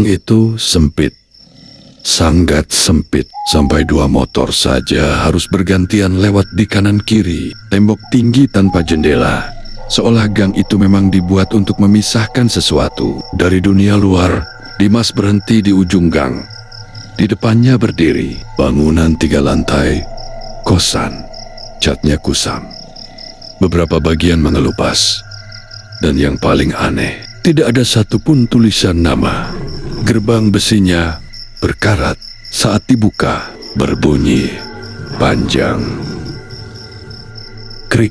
Gang itu sempit, sangat sempit. Sampai 2 motor saja harus bergantian lewat di kanan kiri. Tembok tinggi tanpa jendela. Seolah gang itu memang dibuat untuk memisahkan sesuatu dari dunia luar. Dimas berhenti di ujung gang. Di depannya berdiri bangunan 3 lantai, kosan, catnya kusam. Beberapa bagian mengelupas. Dan yang paling aneh, tidak ada satupun tulisan nama. Gerbang besinya berkarat, saat dibuka berbunyi panjang. Krik.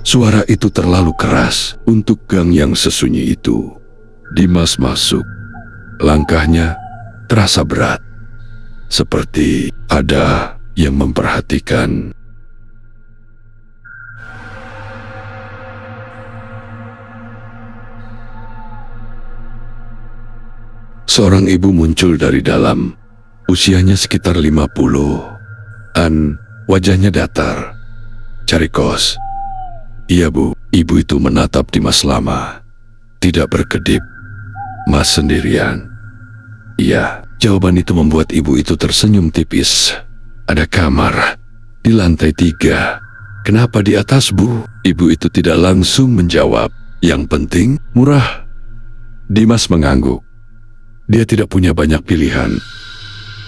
Suara itu terlalu keras untuk gang yang sesunyi itu. Dimas masuk. Langkahnya terasa berat, seperti ada yang memperhatikan. Seorang ibu muncul dari dalam, usianya sekitar 50-an, wajahnya datar. Cari kos. Iya bu, ibu itu menatap Dimas lama, tidak berkedip. Mas sendirian? Iya, jawaban itu membuat ibu itu tersenyum tipis. Ada kamar, di lantai 3. Kenapa di atas bu? Ibu itu tidak langsung menjawab. Yang penting, murah. Dimas mengangguk. Dia tidak punya banyak pilihan.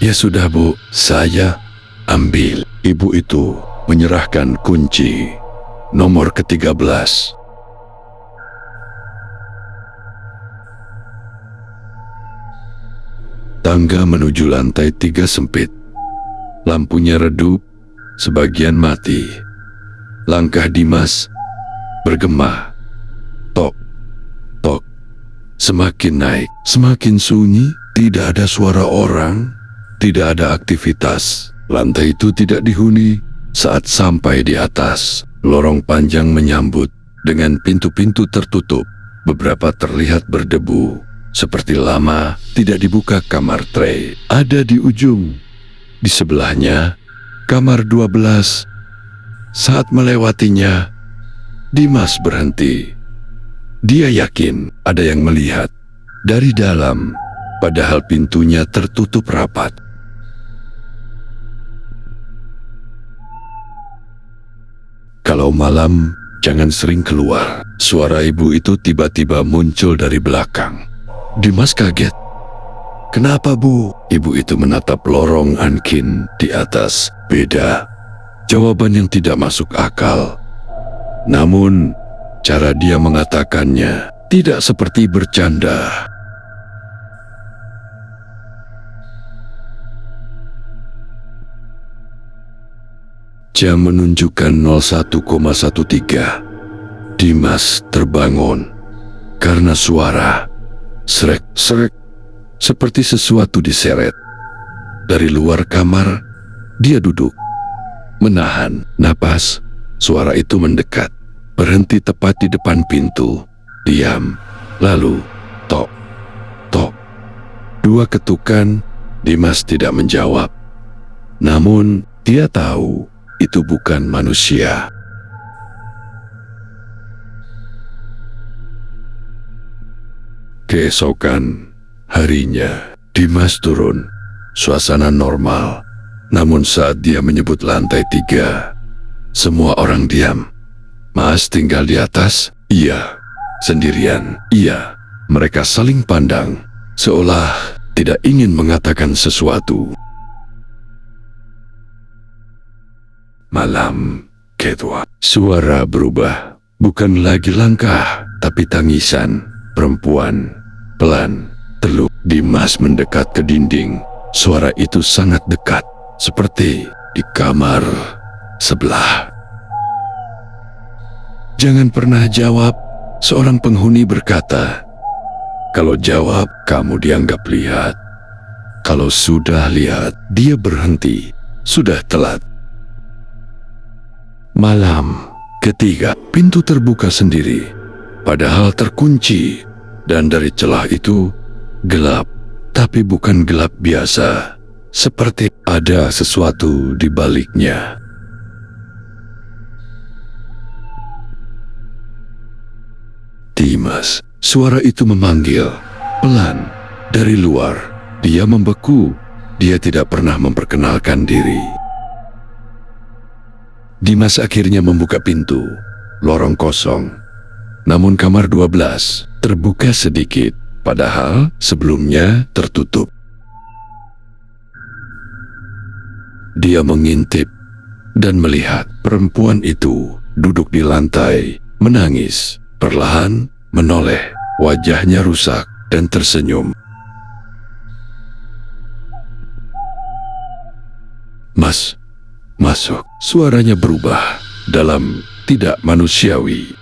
Ya sudah bu, saya ambil. Ibu itu menyerahkan kunci nomor ke-13. Tangga menuju lantai 3 sempit. Lampunya redup, sebagian mati. Langkah Dimas bergema. Tok, tok. Semakin naik, semakin sunyi, tidak ada suara orang, tidak ada aktivitas. Lantai itu tidak dihuni. Saat sampai di atas, lorong panjang menyambut dengan pintu-pintu tertutup. Beberapa terlihat berdebu, seperti lama tidak dibuka. Kamar tray ada di ujung. Di sebelahnya, kamar 12. Saat melewatinya, Dimas berhenti. Dia yakin ada yang melihat dari dalam, padahal pintunya tertutup rapat. Kalau malam, jangan sering keluar. Suara ibu itu tiba-tiba muncul dari belakang. Dimas kaget. Kenapa bu? Ibu itu menatap lorong Ankin di atas. Beda. Jawaban yang tidak masuk akal. Namun, cara dia mengatakannya tidak seperti bercanda. Jam menunjukkan 01,13. Dimas terbangun karena suara srek-srek, seperti sesuatu diseret. Dari luar kamar, dia duduk, menahan napas. Suara itu mendekat, berhenti tepat di depan pintu. Diam, lalu tok, tok. 2 ketukan. Dimas tidak menjawab. Namun, dia tahu itu bukan manusia. Keesokan harinya, Dimas turun. Suasana normal. Namun saat dia menyebut lantai 3, semua orang diam. Mas tinggal di atas? Iya. Sendirian? Iya. Mereka saling pandang, seolah tidak ingin mengatakan sesuatu. Malam kedua, suara berubah. Bukan lagi langkah, tapi tangisan perempuan. Pelan, teluk. Dimas mendekat ke dinding. Suara itu sangat dekat, seperti di kamar sebelah. Jangan pernah jawab, seorang penghuni berkata. Kalau jawab, kamu dianggap lihat. Kalau sudah lihat, dia berhenti. Sudah telat. Malam ketiga, pintu terbuka sendiri, padahal terkunci. Dan dari celah itu, gelap. Tapi bukan gelap biasa. Seperti ada sesuatu di baliknya. Dimas, suara itu memanggil. Pelan, Dari luar, dia membeku. Dia tidak pernah memperkenalkan diri. Dimas akhirnya membuka pintu. Lorong kosong. Namun kamar 12 terbuka sedikit, padahal sebelumnya tertutup. Dia mengintip dan melihat perempuan itu duduk di lantai, menangis, perlahan menoleh, wajahnya rusak dan tersenyum. "Mas, masuk." Suaranya berubah dalam tidak manusiawi.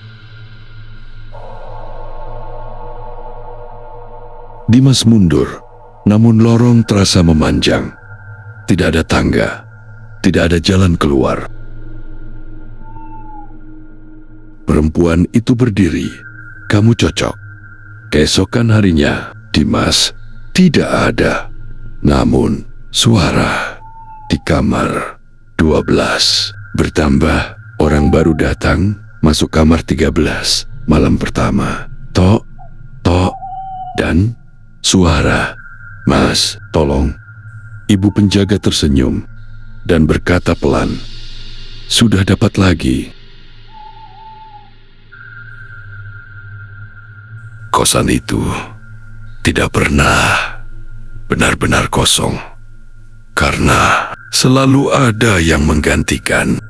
Dimas mundur, namun lorong terasa memanjang. Tidak ada tangga, tidak ada jalan keluar. Perempuan itu berdiri. "Kamu cocok." Keesokan harinya, Dimas tidak ada. Namun, suara di kamar 12 bertambah. Orang baru datang, masuk kamar 13, malam pertama. Tok, tok, dan suara, "Mas, tolong." Ibu penjaga tersenyum dan berkata pelan, "Sudah dapat lagi." Kosan itu tidak pernah benar-benar kosong, karena selalu ada yang menggantikan.